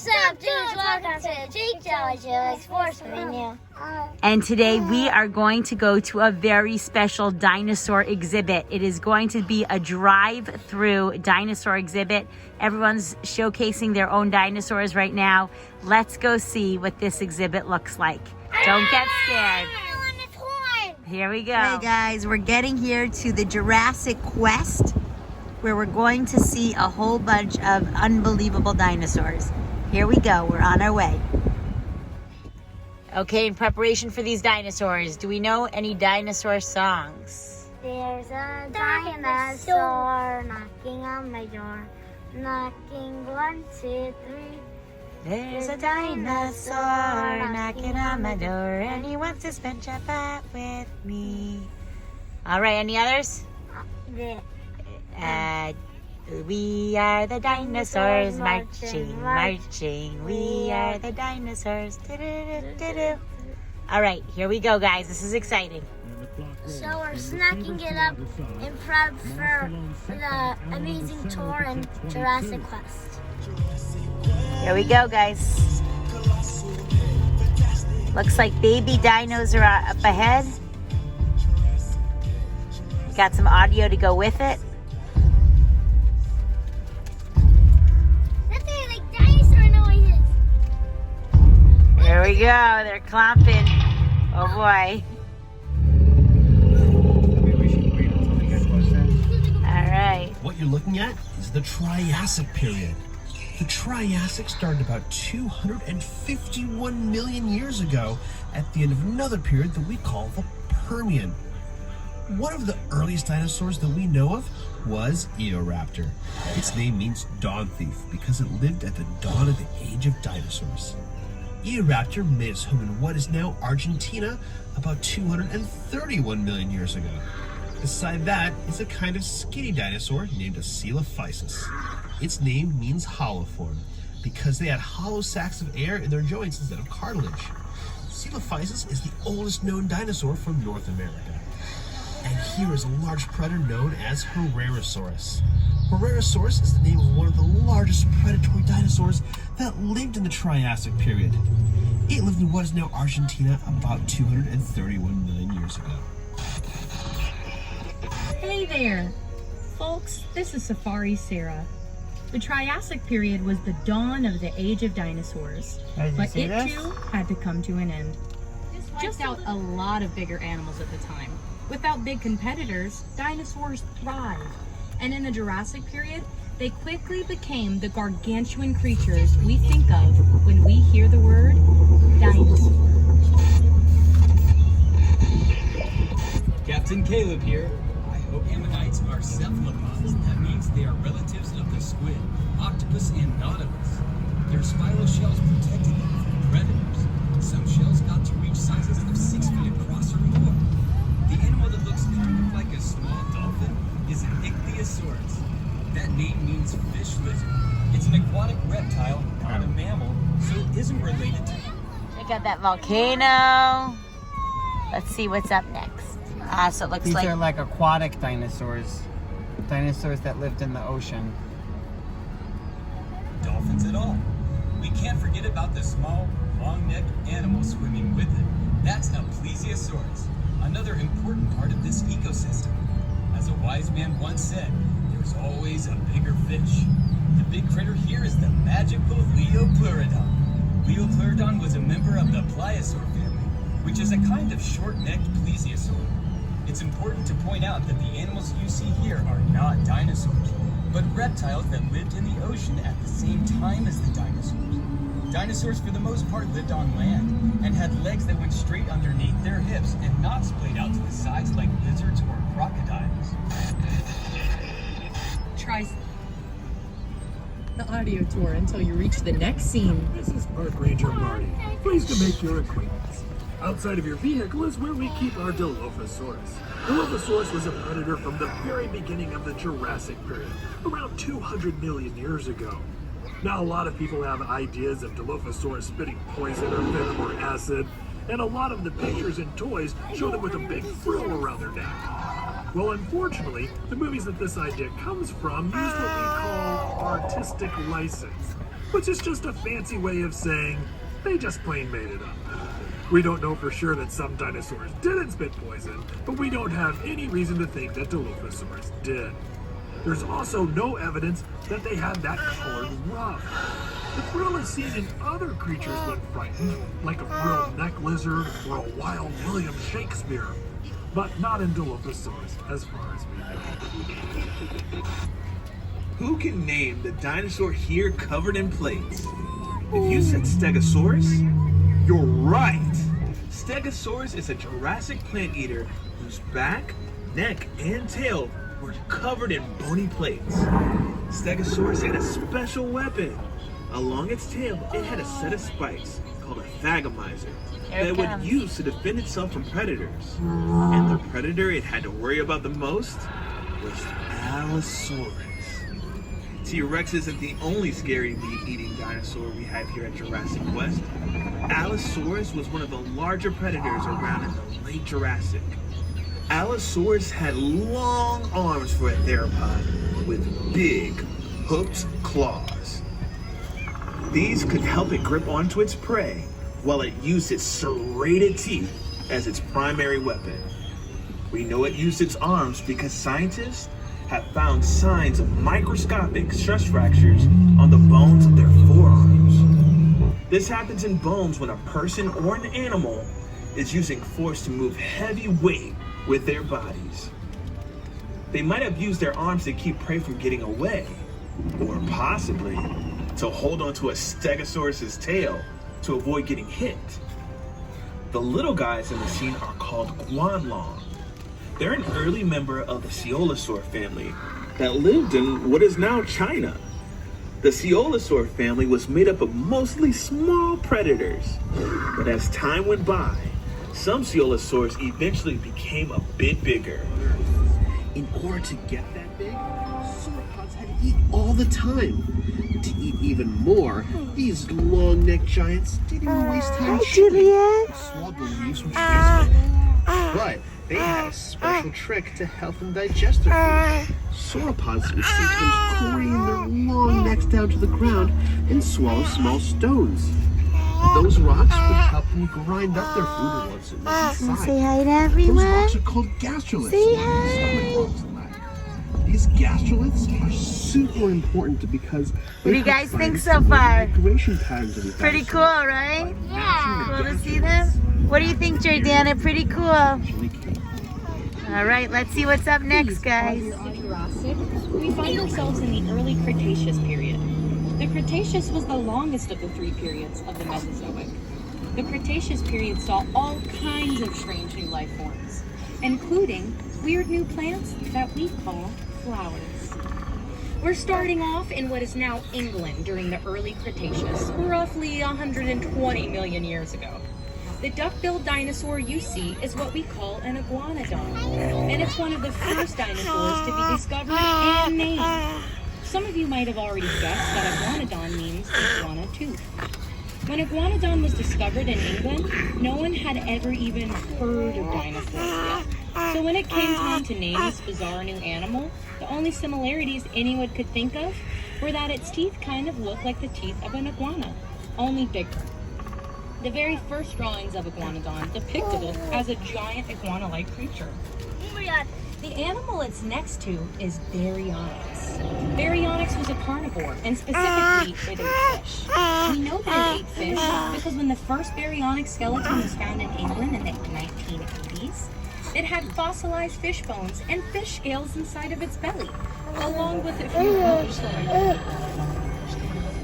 What's up, dudes? Welcome to Jake Jelly's Force Mania. And today we are going to go to a very special dinosaur exhibit. It is going to be a drive-through dinosaur exhibit. Everyone's showcasing their own dinosaurs right now. Let's go see what this exhibit looks like. Don't get scared. Here we go. Hey guys, we're getting here to the Jurassic Quest, where we're going to see a whole bunch of unbelievable dinosaurs. Here we go, we're on our way. Okay, in preparation for these dinosaurs, do we know any dinosaur songs? There's a dinosaur knocking on my door. Knocking 1, 2, 3. There's a dinosaur knocking on my door, and he wants to spend Shabbat with me. All right, any others? We are the dinosaurs marching, marching. We are the dinosaurs. Do-do-do-do-do. All right, here we go, guys. This is exciting. So we're snacking it up in prep for the amazing tour in Jurassic Quest. Here we go, guys. Looks like baby dinos are up ahead. Got some audio to go with it. Here we go, they're clomping. Oh boy. All right. What you're looking at is the Triassic period. The Triassic started about 251 million years ago at the end of another period that we call the Permian. One of the earliest dinosaurs that we know of was Utahraptor. Its name means dawn thief because it lived at the dawn of the age of dinosaurs. Utahraptor made its home in what is now Argentina about 231 million years ago. Beside that is a kind of skinny dinosaur named a Coelophysis. Its name means hollow form because they had hollow sacs of air in their joints instead of cartilage. Coelophysis is the oldest known dinosaur from North America. And here is a large predator known as Herrerasaurus. Herrerasaurus is the name of one of the largest predatory dinosaurs that lived in the Triassic period. It lived in what is now Argentina about 231 million years ago. Hey there, folks, this is Safari Sarah. The Triassic period was the dawn of the age of dinosaurs, but it too had to come to an end. This wiped out a lot of bigger animals at the time. Without big competitors, dinosaurs thrived. And in the Jurassic period, they quickly became the gargantuan creatures we think of when we hear the word dinosaur. Captain Caleb here. I hope ammonites are cephalopods. That means they are relatives of the squid, octopus, and nautilus. Their spiral shells protected them from predators. Some shells got to reach sizes of 6 feet across or more. The animal that looks kind of like a small dolphin is an Ichthyosaurus. That name means fish lizard. It's an aquatic reptile, not a mammal, so it isn't related to. Check out that volcano. Let's see what's up next. So it looks These like are like aquatic dinosaurs. Dinosaurs that lived in the ocean. Dolphins at all. We can't forget about the small, long-necked animal swimming with it. That's a Plesiosaurus, another important part of this ecosystem. As a wise man once said, there's always a bigger fish. The big critter here is the magical Pluridon. Pluridon was a member of the pliosaur family, which is a kind of short-necked plesiosaur. It's important to point out that the animals you see here are not dinosaurs, but reptiles that lived in the ocean at the same time as the dinosaurs. Dinosaurs, for the most part, lived on land and had legs that went straight underneath their hips and not splayed out to the sides like lizards or crocodiles. Try the audio tour until you reach the next scene. This is Park Ranger Marty. Pleased to make your acquaintance. Outside of your vehicle is where we keep our Dilophosaurus. Dilophosaurus was a predator from the very beginning of the Jurassic period, around 200 million years ago. Now, a lot of people have ideas of Dilophosaurus spitting poison or venom or acid, and a lot of the pictures and toys show them with a big frill around their neck. Well, unfortunately, the movies that this idea comes from use what we call artistic license. which is just a fancy way of saying they just plain made it up. We don't know for sure that some dinosaurs didn't spit poison, but we don't have any reason to think that Dilophosaurus did. There's also no evidence that they had that colored ruff. The frill is seen in other creatures when frightened, like a frilled neck lizard or a wild William Shakespeare, but not in Dilophosaurus as far as we know. Who can name the dinosaur here covered in plates? If you said Stegosaurus, you're right. Stegosaurus is a Jurassic plant eater whose back, neck, and tail were covered in bony plates. Stegosaurus had a special weapon. Along its tail, it had a set of spikes called a thagomizer that it would use to defend itself from predators. And the predator it had to worry about the most was Allosaurus. T-Rex isn't the only scary meat-eating dinosaur we have here at Jurassic Quest. Allosaurus was one of the larger predators around in the late Jurassic. Allosaurus had long arms for a theropod with big, hooked claws. These could help it grip onto its prey while it used its serrated teeth as its primary weapon. We know it used its arms because scientists have found signs of microscopic stress fractures on the bones of their forearms. This happens in bones when a person or an animal is using force to move heavy weight with their bodies. They might have used their arms to keep prey from getting away, or possibly to hold onto a Stegosaurus's tail to avoid getting hit. The little guys in the scene are called Iguanodon. They're an early member of the Coelosaur family that lived in what is now China. The Coelosaur family was made up of mostly small predators, but as time went by, some Coelosaurs eventually became a bit bigger. In order to get that big, sauropods had to eat all the time. To eat even more, these long-necked giants didn't even waste time chewing. They swallowed the leaves from trees. But they had a special trick to help them digest their food. Sauropods would sometimes crane their long necks down to the ground and swallow small stones. Those rocks would help them grind up their food once it was inside. Say hi to everyone. Those rocks are called gastroliths. Say hi. These gastroliths are super important because What do you guys think so far? migration patterns of these Pretty cool, dinosaurs. right? Yeah. Cool to see them? What do you think, Jordana? Pretty cool. All right, let's see what's up next, guys. Jurassic, we find ourselves in the early Cretaceous period. The Cretaceous was the longest of the three periods of the Mesozoic. The Cretaceous period saw all kinds of strange new life forms, including weird new plants that we call flowers. We're starting off in what is now England during the early Cretaceous, roughly 120 million years ago. The duck-billed dinosaur you see is what we call an Iguanodon, and it's one of the first dinosaurs to be discovered and named. Some of you might have already guessed that Iguanodon means iguana tooth. When Iguanodon was discovered in England, no one had ever even heard of dinosaurs yet. So when it came time to name this bizarre new animal, the only similarities anyone could think of were that its teeth kind of looked like the teeth of an iguana, only bigger. The very first drawings of Iguanodon depicted it as a giant iguana-like creature. Oh my god. The animal it's next to is Baryonyx. Baryonyx was a carnivore, and specifically, it ate fish. We know that it ate fish because when the first Baryonyx skeleton was found in England in the 1980s, it had fossilized fish bones and fish scales inside of its belly, along with a few others.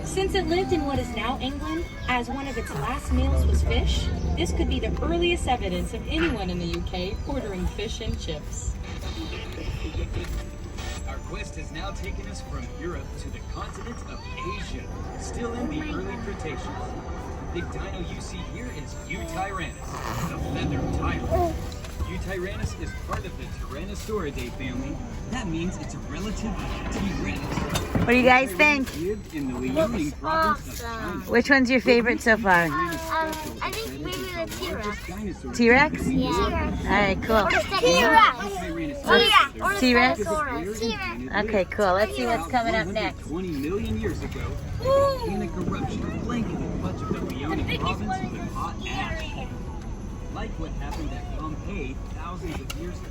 Since it lived in what is now England, as one of its last meals was fish, this could be the earliest evidence of anyone in the UK ordering fish and chips. Our quest has now taken us from Europe to the continent of Asia, still in the early Cretaceous. The big dino you see here is Utahraptor, the feathered tyrant. Utahraptor is part of the Tyrannosauridae family. That means it's a relative of T-Rex. What do you guys think? Lived in the Liaoning province of China. Which one's your favorite so far? I think maybe the T-Rex. T-Rex? Yeah. All right, cool. T-Rex. T-Rex? T-Rex. Okay, cool. Let's see what's coming up next. 20 million years ago, a volcanic eruption blanketed much of the Liaoning province with hot ash. Like what happened at Pompeii thousands of years ago.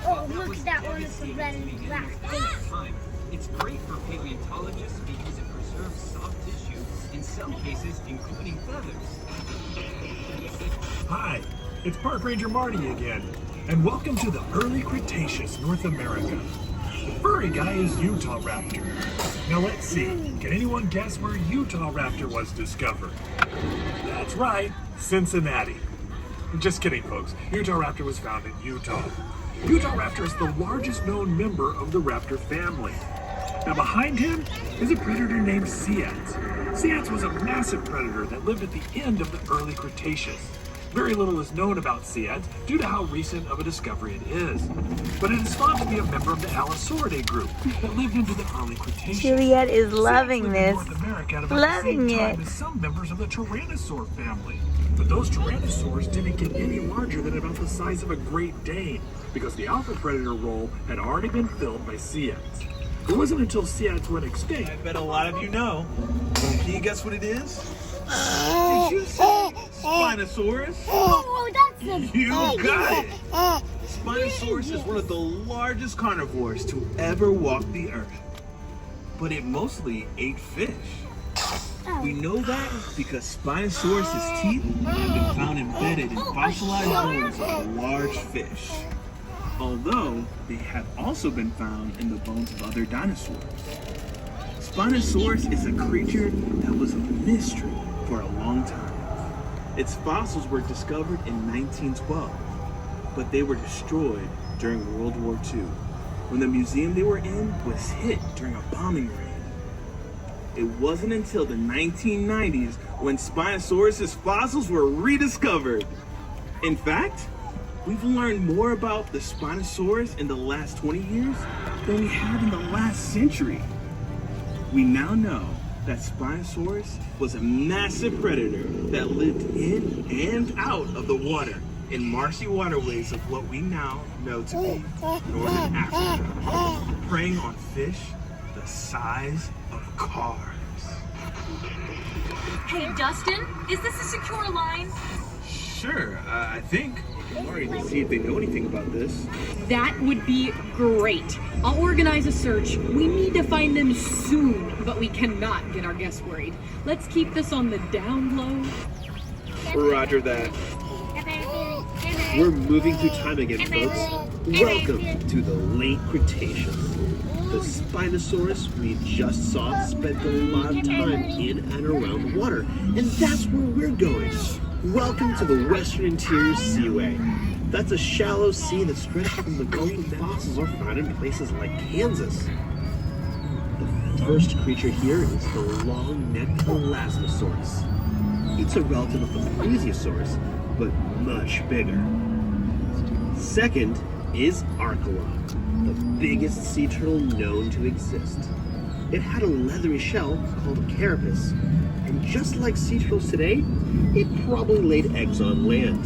Oh, look at that one with the red and black face. It's great for paleontologists because it preserves soft tissue, in some cases including feathers. Hi, it's Park Ranger Marty again, and welcome to the early Cretaceous North America. The furry guy is Utahraptor. Now let's see, can anyone guess where Utahraptor was discovered? That's right, Cincinnati. Just kidding, folks. Utahraptor was found in Utah. Utahraptor is the largest known member of the raptor family. Now behind him is a predator named Ceyx. Ceyx was a massive predator that lived at the end of the early Cretaceous. Very little is known about Ceyx due to how recent of a discovery it is. But it is thought to be a member of the Allosauridae group that lived into the early Cretaceous. Juliet is loving Ceyx lived this. in North America at about Loving the same time it. as some members of the Tyrannosaur family. But those Tyrannosaurs didn't get any larger than about the size of a Great Dane, because the alpha predator role had already been filled by Ceyx. It wasn't until Ceyx went extinct. I bet a lot of you know. Can you guess what it is? Did you say Spinosaurus? Oh, that's a You big got it! Spinosaurus is one of the largest carnivores to ever walk the earth. But it mostly ate fish. We know that because Spinosaurus' teeth have been found embedded in fossilized bones of large fish. Although they have also been found in the bones of other dinosaurs. Spinosaurus is a creature that was a mystery for a long time. Its fossils were discovered in 1912, but they were destroyed during World War II, when the museum they were in was hit during a bombing raid. It wasn't until the 1990s when Spinosaurus' fossils were rediscovered. In fact, we've learned more about the Spinosaurus in the last 20 years than we have in the last century. We now know that Spinosaurus was a massive predator that lived in and out of the water in marshy waterways of what we now know to be northern Africa, preying on fish the size of cars. Hey, Dustin, is this a secure line? Sure, I think. Marty to see if they know anything about this. That would be great. I'll organize a search. We need to find them soon, but we cannot get our guests worried. Let's keep this on the down low. Roger that. We're moving through time again, folks. Welcome to the late Cretaceous. The Spinosaurus we just saw spent a lot of time in and around the water, and that's where we're going. Welcome to the Western Interior Seaway. That's a shallow sea that stretches from the Gulf of fossils are found in places like Kansas. The first creature here is the long-necked Elastosaurus. It's a relative of the Plesiosaurus, but much bigger. Second is Archelon, the biggest sea turtle known to exist. It had a leathery shell called a carapace, and just like sea turtles today, it probably laid eggs on land.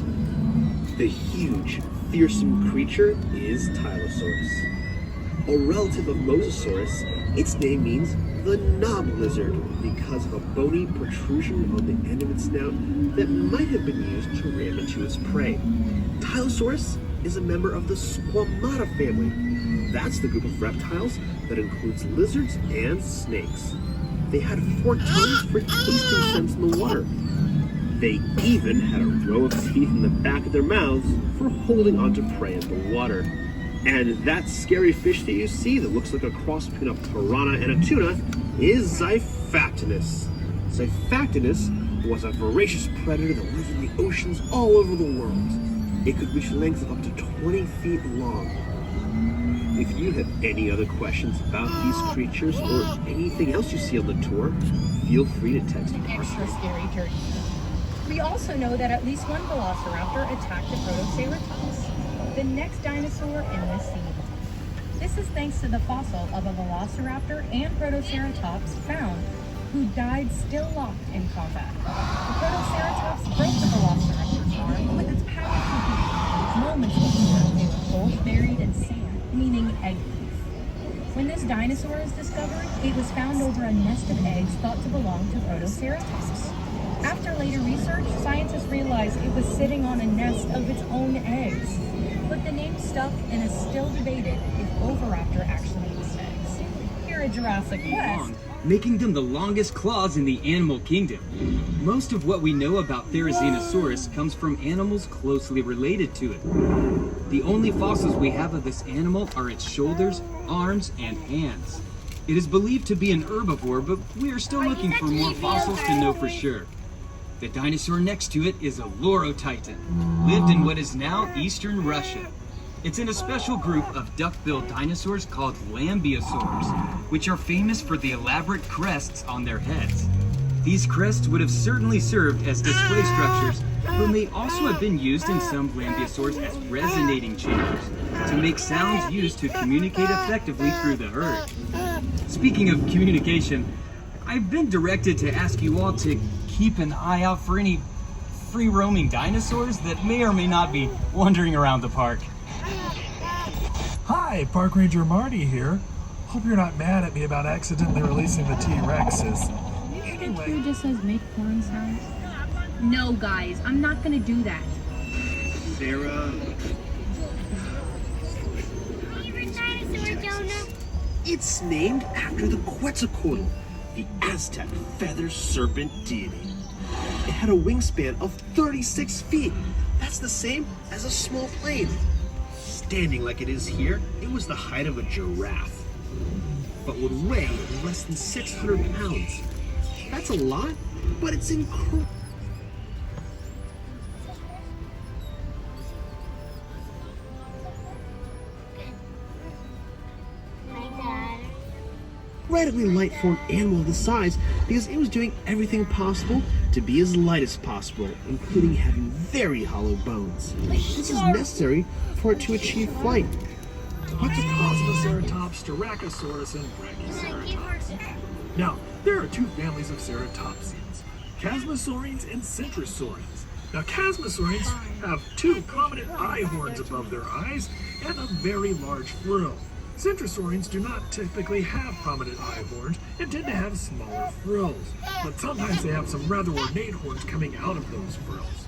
The huge, fearsome creature is Tylosaurus. A relative of Mosasaurus, its name means the knob lizard because of a bony protrusion on the end of its snout that might have been used to ram into its prey. Tylosaurus is a member of the Squamata family. That's the group of reptiles that includes lizards and snakes. They had forked tongues for tasting scents in the water. They even had a row of teeth in the back of their mouths for holding onto prey in the water. And that scary fish that you see that looks like a cross between a piranha and a tuna is Xiphactinus. Xiphactinus was a voracious predator that lived in the oceans all over the world. It could reach lengths of up to 20 feet long. If you have any other questions about these creatures or anything else you see on the tour, feel free to text Extra scary journey. We also know that at least one Velociraptor attacked the Protoceratops. the next dinosaur in this scene. This is thanks to the fossil of a Velociraptor and Protoceratops found, who died still locked in combat. The Protoceratops broke the Velociraptor's arm with its powerful beak. Moments before, they were both buried in sand, meaning egg heaps. When this dinosaur is discovered, it was found over a nest of eggs thought to belong to Protoceratops. After later research, scientists realized it was sitting on a nest of its own eggs. But the name stuck and is still debated if Oviraptor actually eats eggs. Here at Jurassic Quest, making them the longest claws in the animal kingdom. Most of what we know about Therazinosaurus comes from animals closely related to it. The only fossils we have of this animal are its shoulders, arms, and hands. It is believed to be an herbivore, but we are still looking for more fossils to know for sure. The dinosaur next to it is a Lorotitan, lived in what is now eastern Russia. It's in a special group of duck-billed dinosaurs called Lambeosaurs, which are famous for the elaborate crests on their heads. These crests would have certainly served as display structures, but may also have been used in some Lambeosaurs as resonating chambers, to make sounds used to communicate effectively through the herd. Speaking of communication, I've been directed to ask you all to keep an eye out for any free-roaming dinosaurs that may or may not be wandering around the park. Hi, Park Ranger Marty here. Hope you're not mad at me about accidentally releasing the T-Rexes. Who just says make porn sounds? No, guys, I'm not gonna do that. Sarah. Favorite dinosaur, Jonah? It's named after the Quetzalcoatl, the Aztec feather serpent deity. It had a wingspan of 36 feet. That's the same as a small plane. Standing like it is here, it was the height of a giraffe, but would weigh less than 600 pounds. That's a lot, but it's incredible. Incredibly light for an animal this size because it was doing everything possible to be as light as possible, including having very hollow bones. This is necessary for it to achieve flight. What's a Cosmoceratops, Styracosaurus, and Brachioceratops? Now, there are two families of ceratopsians, Chasmosaurines and Centrosaurines. Now, Chasmosaurines have two prominent eye horns above their eyes and a very large frill. Centrosaurines do not typically have prominent eye horns and tend to have smaller frills, but sometimes they have some rather ornate horns coming out of those frills.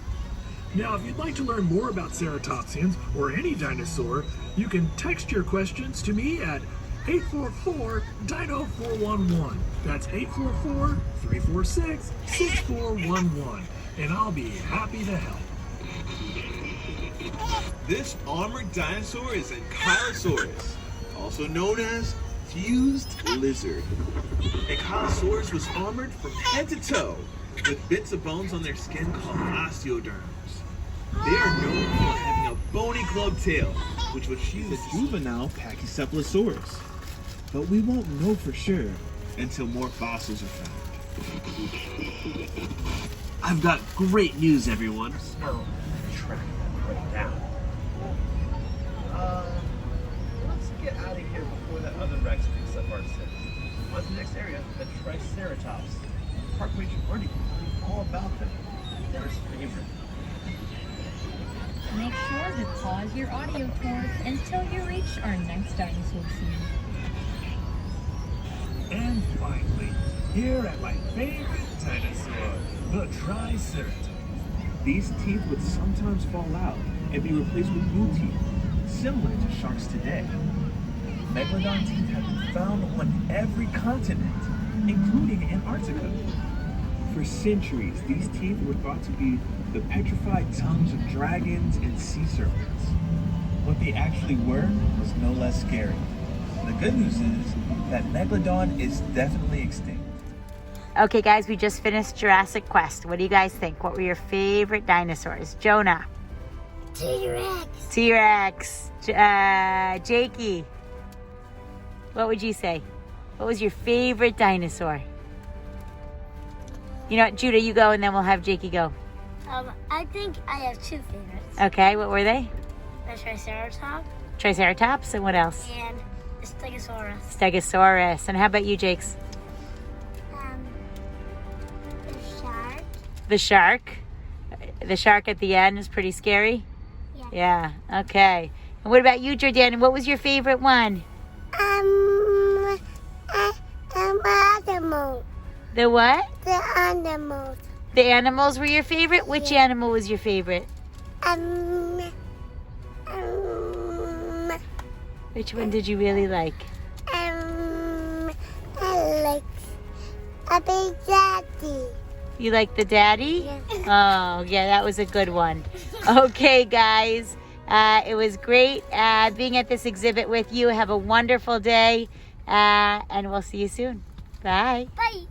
Now, if you'd like to learn more about ceratopsians or any dinosaur, you can text your questions to me at 844-DINO-411. That's 844-346-6411, and I'll be happy to help. This armored dinosaur is a Tylosaurus, also known as fused lizard. A Allosaurus was armored from head to toe with bits of bones on their skin called osteoderms. They are known for having a bony club tail, which was used as juvenile Pachycephalosaurus. But we won't know for sure until more fossils are found. I've got great news, everyone. Now, track right down. Let's get out of here before that other Rex picks up our scent. On to the next area, the Triceratops. Park Ranger Marty can tell you all about them. They're his favorite. Make sure to pause your audio tour until you reach our next dinosaur scene. And finally, here at my favorite dinosaur, the Triceratops. These teeth would sometimes fall out and be replaced with new teeth, similar to sharks today. Megalodon teeth have been found on every continent, including Antarctica. For centuries, these teeth were thought to be the petrified tongues of dragons and sea serpents. What they actually were was no less scary. The good news is that Megalodon is definitely extinct. Okay, guys, we just finished Jurassic Quest. What do you guys think? What were your favorite dinosaurs? Jonah? T-Rex. T-Rex. Jakey? What would you say? What was your favorite dinosaur? You know what, Judah, you go and then we'll have Jakey go. I think I have two favorites. Okay, what were they? the Triceratops, Triceratops, and what else? and the Stegosaurus. Stegosaurus. And how about you, Jakes? The shark. The shark. The shark at the end is pretty scary. Yeah. Yeah. Okay. And what about you, Jordan? What was your favorite one? Animal. The what? The animals. The animals were your favorite? Which animal was your favorite? Which one did you really like? I like a big daddy. You like the daddy? Yes. Oh, yeah, that was a good one. Okay, guys. It was great being at this exhibit with you. Have a wonderful day, and we'll see you soon. Bye. Bye.